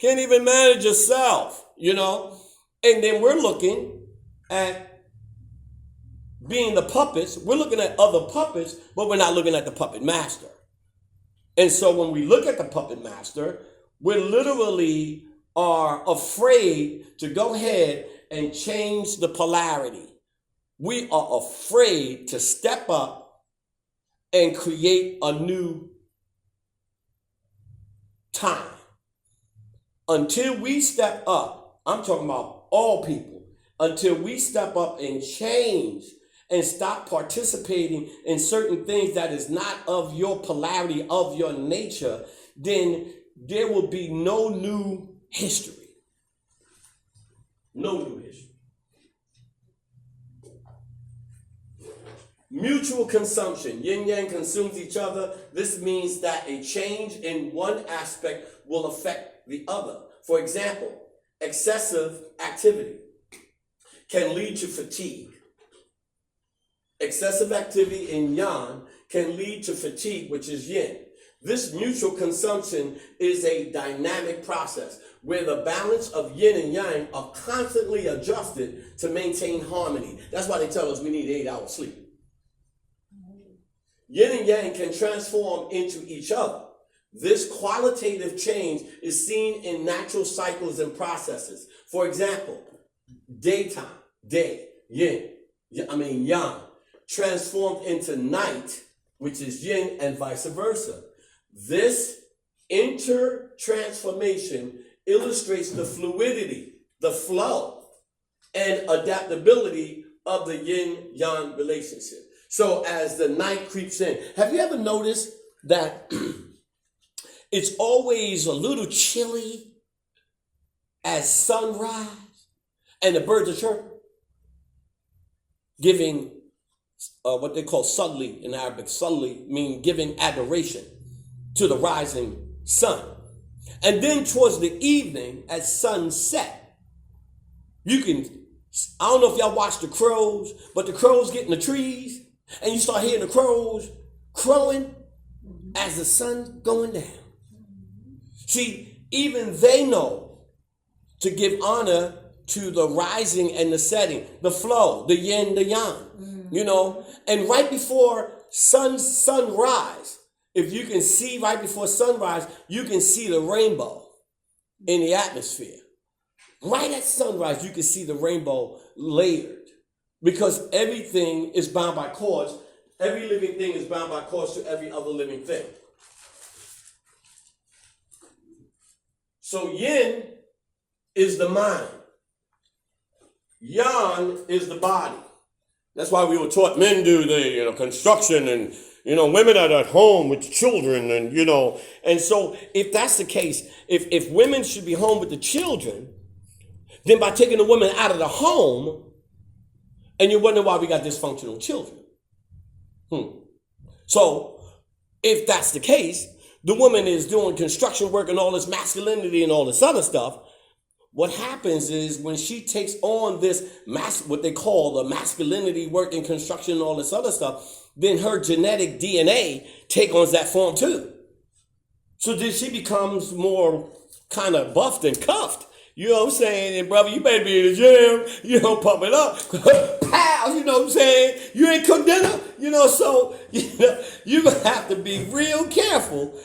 Can't even manage yourself, you know. And then we're looking at being the puppets. We're looking at other puppets, but we're not looking at the puppet master. And so when we look at the puppet master, we literally are afraid to go ahead and change the polarity. We are afraid to step up and create a new time. Until we step up, I'm talking about all people, until we step up and change and stop participating in certain things that is not of your polarity, of your nature, then there will be no new history. No new history. Mutual consumption. Yin yang consumes each other. This means that a change in one aspect will affect the other. For example, excessive activity can lead to fatigue. Excessive activity in yang can lead to fatigue, which is yin. This mutual consumption is a dynamic process where the balance of yin and yang are constantly adjusted to maintain harmony. That's why they tell us we need 8 hours sleep. Yin and yang can transform into each other. This qualitative change is seen in natural cycles and processes. For example, daytime, day, yin, yang, transformed into night, which is yin, and vice versa. This inter-transformation illustrates the fluidity, the flow, and adaptability of the yin-yang relationship. So as the night creeps in, have you ever noticed that it's always a little chilly as sunrise and the birds are chirping, giving what they call salli in Arabic. Salli means giving adoration to the rising sun. And then towards the evening, at sunset, I don't know if y'all watch the crows, but the crows get in the trees, and you start hearing the crows crowing as the sun's going down. See, even they know to give honor to the rising and the setting, the flow, the yin, the yang, And right before sunrise, if you can see right before sunrise, you can see the rainbow in the atmosphere. Right at sunrise, you can see the rainbow layered because everything is bound by cords. Every living thing is bound by cords to every other living thing. So yin is the mind. Yang is the body. That's why we were taught men do the construction and women are at home with children and and so if that's the case, if women should be home with the children, then by taking the woman out of the home, and you wonder why we got dysfunctional children. So if that's the case, the woman is doing construction work and all this masculinity and all this other stuff. What happens is when she takes on this what they call the masculinity work in construction and all this other stuff, then her genetic DNA takes on that form too. So then she becomes more kind of buffed and cuffed. You know what I'm saying? And brother, you better be in the gym, pump it up. Pow, you know what I'm saying? You ain't cooked dinner, so, you're going to have to be real careful,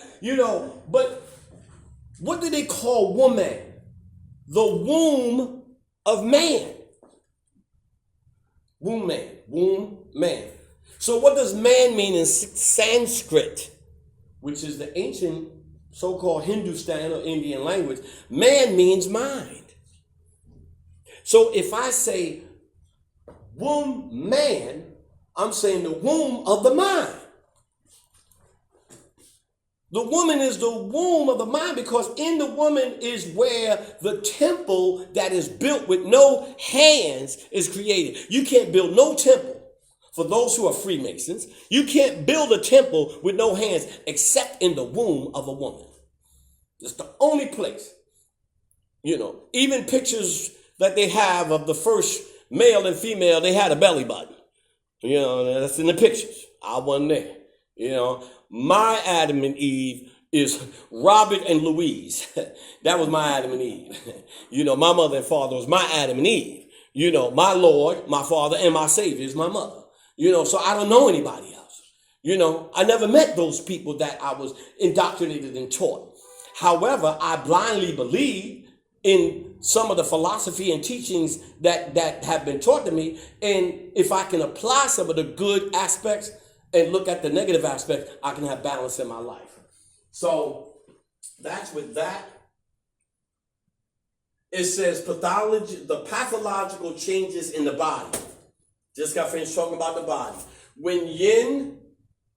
But what do they call woman? The womb of man. Womb man. So what does man mean in Sanskrit, which is the ancient so-called Hindustan or Indian language? Man means mind. So if I say womb man, I'm saying the womb of the mind. The woman is the womb of the mind because in the woman is where the temple that is built with no hands is created. You can't build no temple for those who are Freemasons. You can't build a temple with no hands except in the womb of a woman. It's the only place. Even pictures that they have of the first male and female, they had a belly button. That's in the pictures. I wasn't there. My Adam and Eve is Robert and Louise. That was my Adam and Eve. My mother and father was my Adam and Eve. My Lord, my Father, and my Savior is my mother. So I don't know anybody else. I never met those people that I was indoctrinated and taught. However, I blindly believe in some of the philosophy and teachings that have been taught to me. And if I can apply some of the good aspects and look at the negative aspect, I can have balance in my life. So that's with that. It says the pathological changes in the body. Just got finished talking about the body. When yin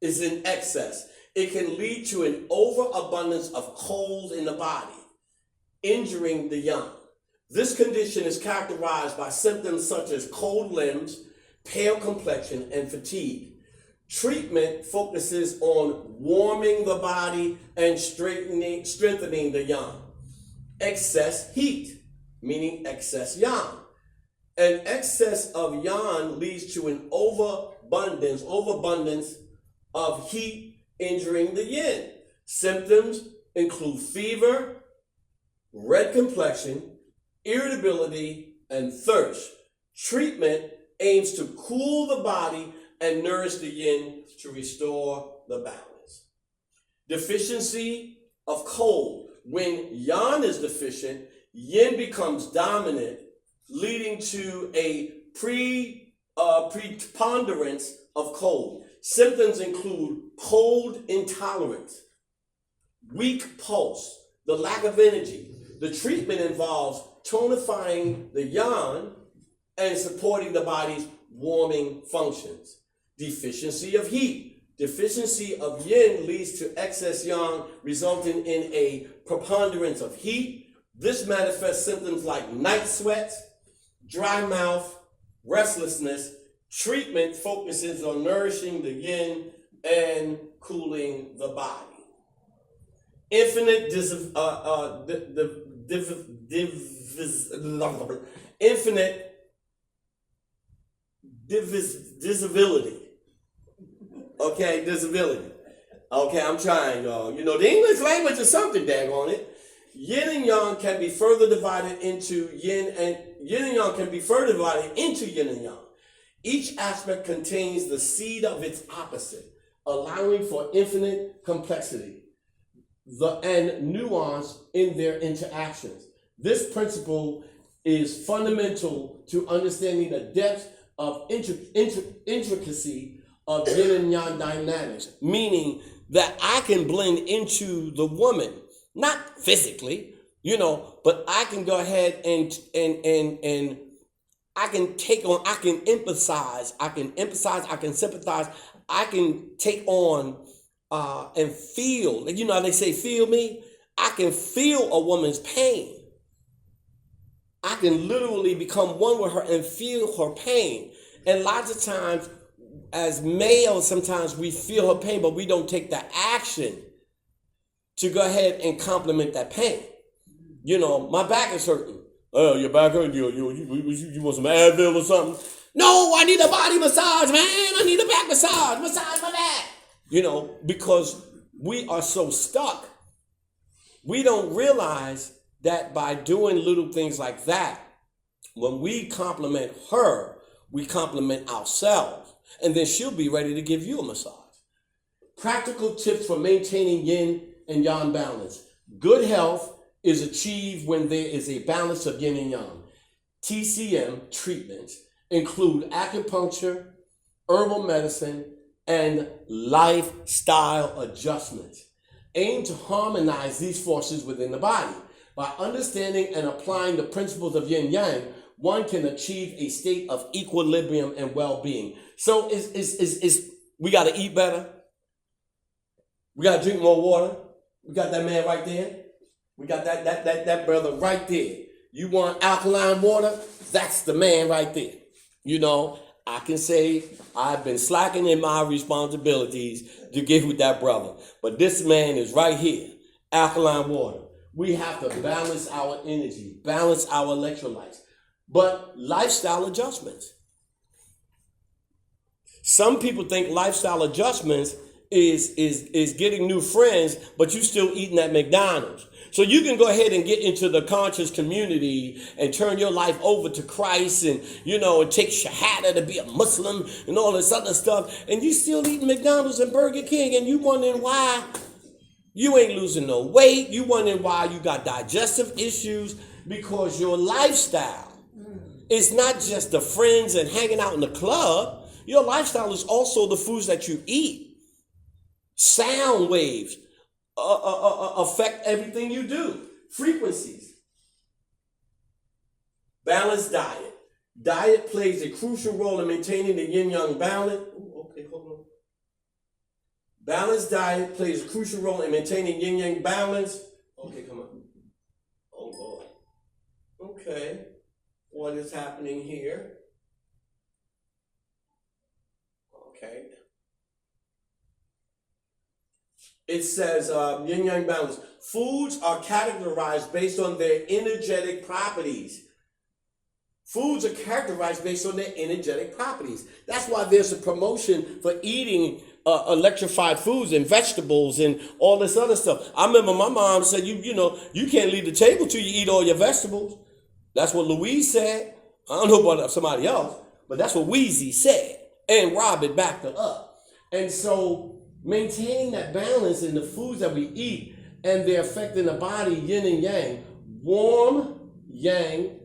is in excess, it can lead to an overabundance of cold in the body, injuring the yang. This condition is characterized by symptoms such as cold limbs, pale complexion, and fatigue. Treatment focuses on warming the body and strengthening the yang. Excess heat, meaning excess yang. An excess of yang leads to an overabundance of heat injuring the yin. Symptoms include fever, red complexion, irritability, and thirst. Treatment aims to cool the body and nourish the yin to restore the balance. Deficiency of cold. When yang is deficient, yin becomes dominant, leading to a preponderance of cold. Symptoms include cold intolerance, weak pulse, the lack of energy. The treatment involves tonifying the yang and supporting the body's warming functions. Deficiency of heat. Deficiency of yin leads to excess yang, resulting in a preponderance of heat. This manifests symptoms like night sweats, dry mouth, restlessness. Treatment focuses on nourishing the yin and cooling the body. Infinite disability. Okay, disability. Okay, I'm trying, y'all. You know, the English language is something, daggone it. Yin and yang can be further divided into yin and yang can be further divided into yin and yang. Each aspect contains the seed of its opposite, allowing for infinite complexity and nuance in their interactions. This principle is fundamental to understanding the depth of intricacy of yin and yang dynamics, meaning that I can blend into the woman, not physically, but I can go ahead and I can take on, I can empathize, I can sympathize, I can take on and feel. You know how they say, feel me? I can feel a woman's pain. I can literally become one with her and feel her pain. And lots of times, as males, sometimes we feel her pain, but we don't take the action to go ahead and complement that pain. My back is hurting. Oh, your back hurting? You want some Advil or something? No, I need a body massage, man. I need a back massage. Massage my back. Because we are so stuck. We don't realize that by doing little things like that, when we compliment her, we compliment ourselves. And then she'll be ready to give you a massage. Practical tips for maintaining yin and yang balance. Good health is achieved when there is a balance of yin and yang. TCM treatments include acupuncture, herbal medicine, and lifestyle adjustments. Aim to harmonize these forces within the body. By understanding and applying the principles of yin yang, one can achieve a state of equilibrium and well-being. So we got to eat better. We got to drink more water. We got that man right there. We got that brother right there. You want alkaline water? That's the man right there. I can say I've been slacking in my responsibilities to get with that brother. But this man is right here. Alkaline water. We have to balance our energy, balance our electrolytes. But lifestyle adjustments. Some people think lifestyle adjustments is getting new friends, but you still eating at McDonald's. So you can go ahead and get into the conscious community and turn your life over to Christ and take Shahada to be a Muslim and all this other stuff. And you still eating McDonald's and Burger King, and you wondering why you ain't losing no weight. You wondering why you got digestive issues, because your lifestyle is not just the friends and hanging out in the club. Your lifestyle is also the foods that you eat. Sound waves affect everything you do. Frequencies. Balanced diet. Diet plays a crucial role in maintaining the yin-yang balance. Ooh, okay, hold on. Balanced diet plays a crucial role in maintaining yin-yang balance. Okay, come on. Oh, Lord. Okay. What is happening here? Okay. It says yin-yang balance. Foods are categorized based on their energetic properties. Foods are characterized based on their energetic properties. That's why there's a promotion for eating electrified foods and vegetables and all this other stuff. I remember my mom said, you can't leave the table till you eat all your vegetables. That's what Louise said. I don't know about somebody else, but that's what Wheezy said. And Robin backed her up. And so maintaining that balance in the foods that we eat and they're affecting the body, yin and yang, warm, yang,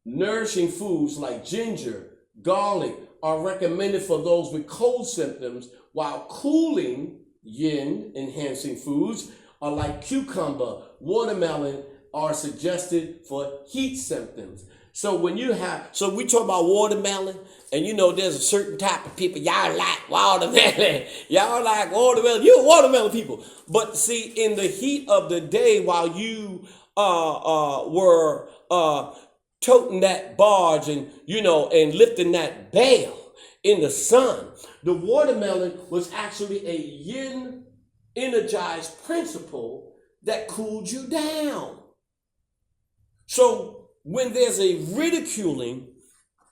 nourishing foods like ginger, garlic are recommended for those with cold symptoms, while cooling yin enhancing foods are like cucumber, watermelon are suggested for heat symptoms. So when so we talk about watermelon, and there's a certain type of people, y'all like watermelon. Y'all like watermelon. You're watermelon people. But see, in the heat of the day, while you were toting that barge and lifting that bale in the sun, the watermelon was actually a yin energized principle that cooled you down. So when there's a ridiculing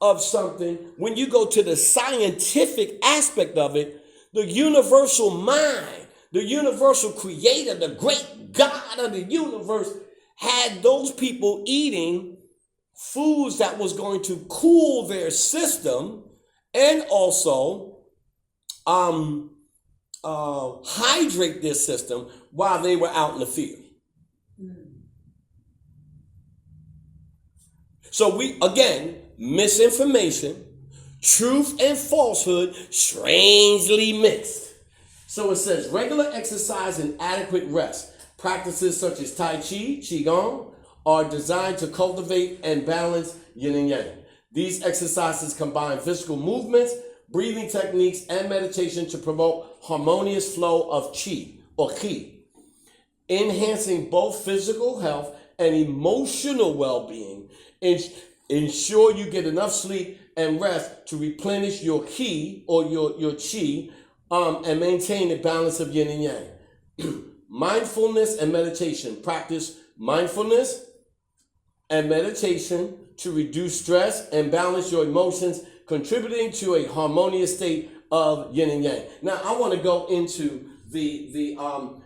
of something, when you go to the scientific aspect of it, the universal mind, the universal creator, the great God of the universe had those people eating foods that was going to cool their system and also hydrate their system while they were out in the field. So misinformation, truth and falsehood strangely mixed. So it says regular exercise and adequate rest. Practices such as Tai Chi, Qigong are designed to cultivate and balance yin and yang. These exercises combine physical movements, breathing techniques, and meditation to promote harmonious flow of qi or qi, enhancing both physical health and emotional well-being. Ensure you get enough sleep and rest to replenish your qi or your qi and maintain the balance of yin and yang. Mindfulness and meditation. Practice mindfulness and meditation to reduce stress and balance your emotions, contributing to a harmonious state of yin and yang. Now, I want to go into the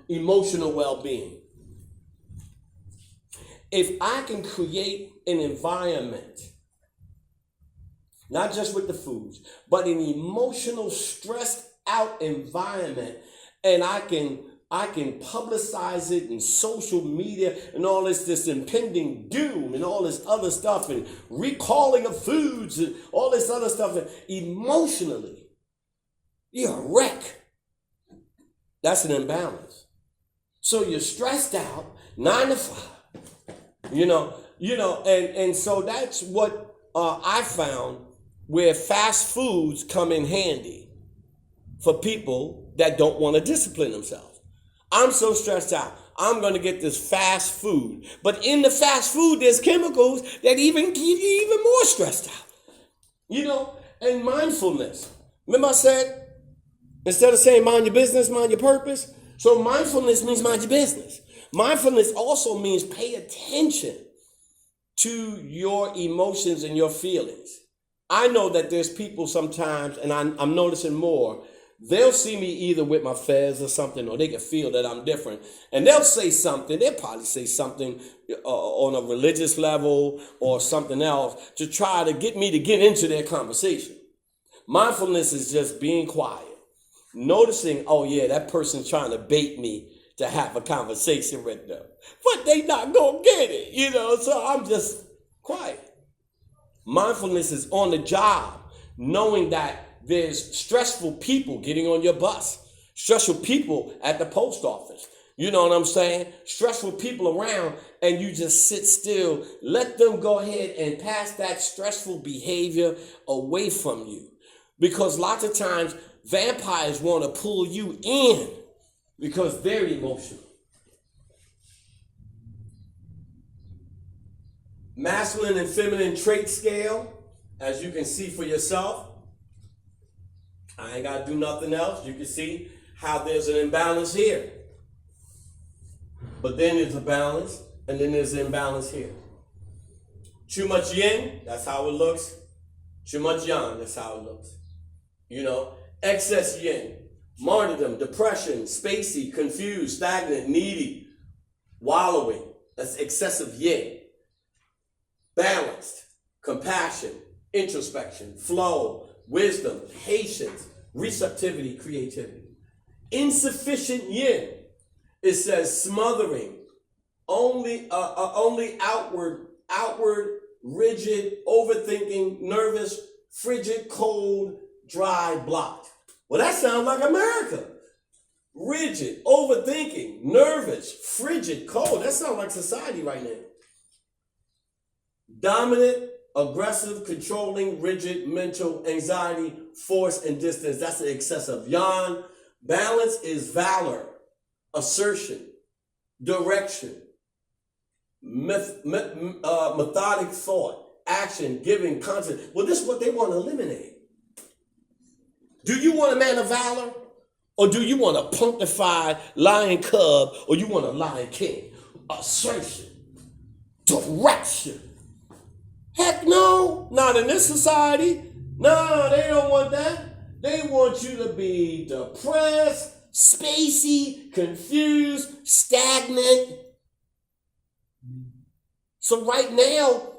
emotional well-being. If I can create an environment, not just with the foods, but an emotional, stressed out environment, and I can publicize it in social media and all this impending doom and all this other stuff and recalling of foods and all this other stuff, and emotionally, you're a wreck. That's an imbalance. So you're stressed out, 9 to 5, and so that's what I found where fast foods come in handy for people that don't want to discipline themselves. I'm so stressed out. I'm going to get this fast food. But in the fast food, there's chemicals that even keep you even more stressed out. And mindfulness. Remember I said, instead of saying mind your business, mind your purpose. So mindfulness means mind your business. Mindfulness also means pay attention to your emotions and your feelings. I know that there's people sometimes, and I'm noticing more, they'll see me either with my fez or something, or they can feel that I'm different. And they'll probably say something on a religious level or something else to try to get me to get into their conversation. Mindfulness is just being quiet, noticing, oh yeah, that person's trying to bait me to have a conversation with them, but they not gonna get it, so I'm just quiet. Mindfulness is on the job, knowing that there's stressful people getting on your bus, stressful people at the post office. You know what I'm saying? Stressful people around, and you just sit still. Let them go ahead and pass that stressful behavior away from you. Because lots of times vampires want to pull you in because they're emotional. Masculine and feminine trait scale, as you can see for yourself. I ain't got to do nothing else. You can see how there's an imbalance here. But then there's a balance, and then there's an imbalance here. Too much yin, that's how it looks. Too much yang, that's how it looks. Excess yin, martyrdom, depression, spacey, confused, stagnant, needy, wallowing. That's excessive yin. Balanced, compassion, introspection, flow, wisdom, patience, receptivity, creativity. Insufficient yin, it says smothering, only outward, rigid, overthinking, nervous, frigid, cold, dry, blocked. Well, that sounds like America. Rigid, overthinking, nervous, frigid, cold. That sounds like society right now. Dominant, aggressive, controlling, rigid, mental, anxiety, force, and distance. That's the excessive. Yan. Balance is valor, assertion, direction, methodic thought, action, giving, content. Well, this is what they want to eliminate. Do you want a man of valor? Or do you want a punctified lion cub? Or you want a lion king? Assertion, direction. Heck no, not in this society. No, they don't want that. They want you to be depressed, spacey, confused, stagnant. So right now,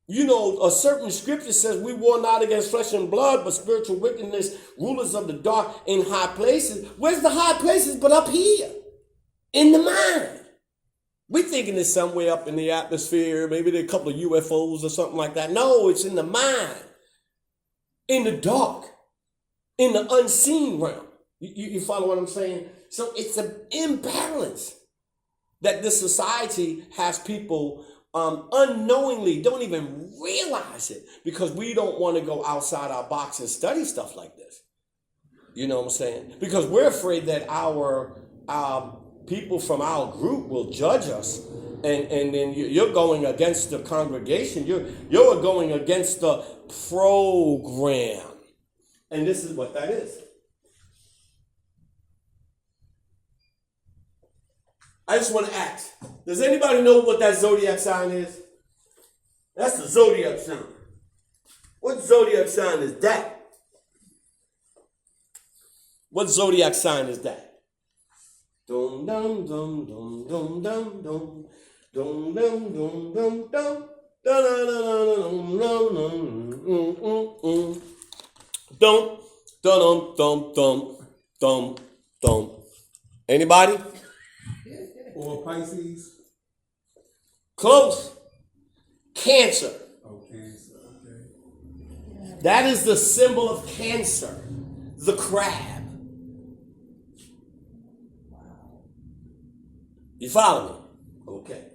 you know, a certain scripture says we war not against flesh and blood, but spiritual wickedness, rulers of the dark in high places. Where's the high places but up here? In the mind. We're thinking it's somewhere up in the atmosphere. Maybe there are a couple of UFOs or something like that. No, it's in the mind. In the dark. In the unseen realm. You follow what I'm saying? So it's an imbalance that this society has people unknowingly don't even realize it because we don't want to go outside our box and study stuff like this. You know what I'm saying? Because we're afraid that our people from our group will judge us, and then you're going against the congregation. You're going against the program, and this is what that is. I just want to ask, does anybody know what that zodiac sign is? That's the zodiac sign. What zodiac sign is that? What zodiac sign is that? Dum dum dum dum dum dum dum dum dum dum dum dum dum dum dum dum dum. Anybody? Or Pisces. Close. Cancer. Oh, Cancer. Okay. That is the symbol of Cancer. The crab. You follow me? Okay.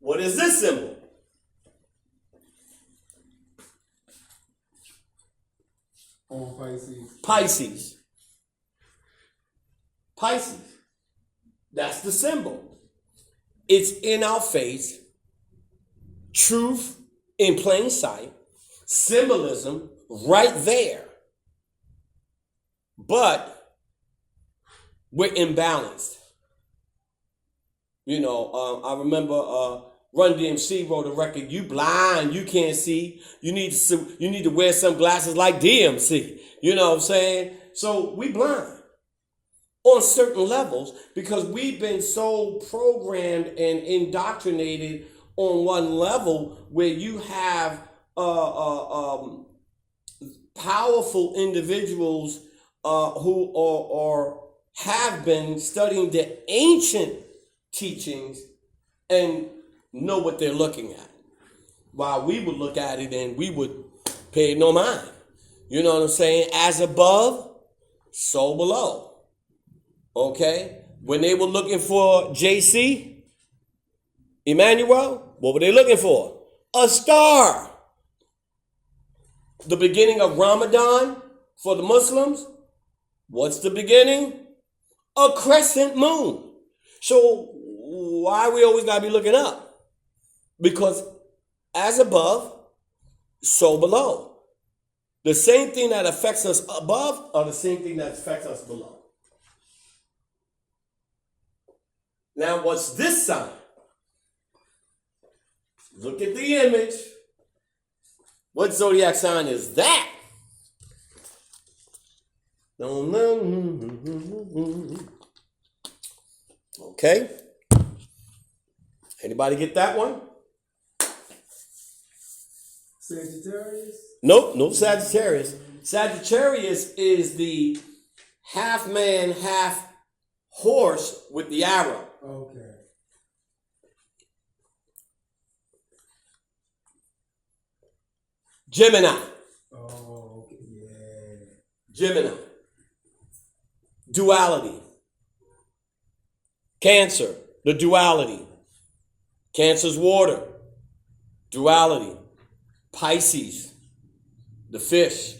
What is this symbol? Or Pisces. Pisces. Pisces. That's the symbol. It's in our face. Truth in plain sight. Symbolism right there. But we're imbalanced. You know, I remember Run DMC wrote a record. You blind, you can't see. You need to wear some glasses like DMC. You know what I'm saying? So we blind on certain levels because we've been so programmed and indoctrinated on one level where you have powerful individuals who are have been studying the ancient teachings and know what they're looking at. While we would look at it and we would pay no mind. You know what I'm saying? As above, so below. Okay? When they were looking for JC, Emmanuel, what were they looking for? A star. The beginning of Ramadan for the Muslims. What's the beginning? A crescent moon. So why we always gotta be looking up? Because as above, so below. The same thing that affects us above are the same thing that affects us below. Now, what's this sign? Look at the image. What zodiac sign is that? Okay. Anybody get that one? Sagittarius. Nope, no Sagittarius. Sagittarius is the half man, half horse with the arrow. Okay. Gemini. Oh, okay, yeah. Gemini. Duality. Cancer, the duality. Cancer's water. Duality. Pisces, the fish.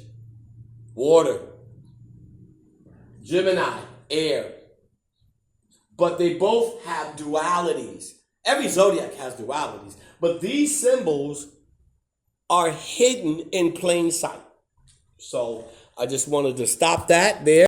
Water. Gemini, air. But they both have dualities. Every zodiac has dualities. But these symbols are hidden in plain sight. So I just wanted to stop that there.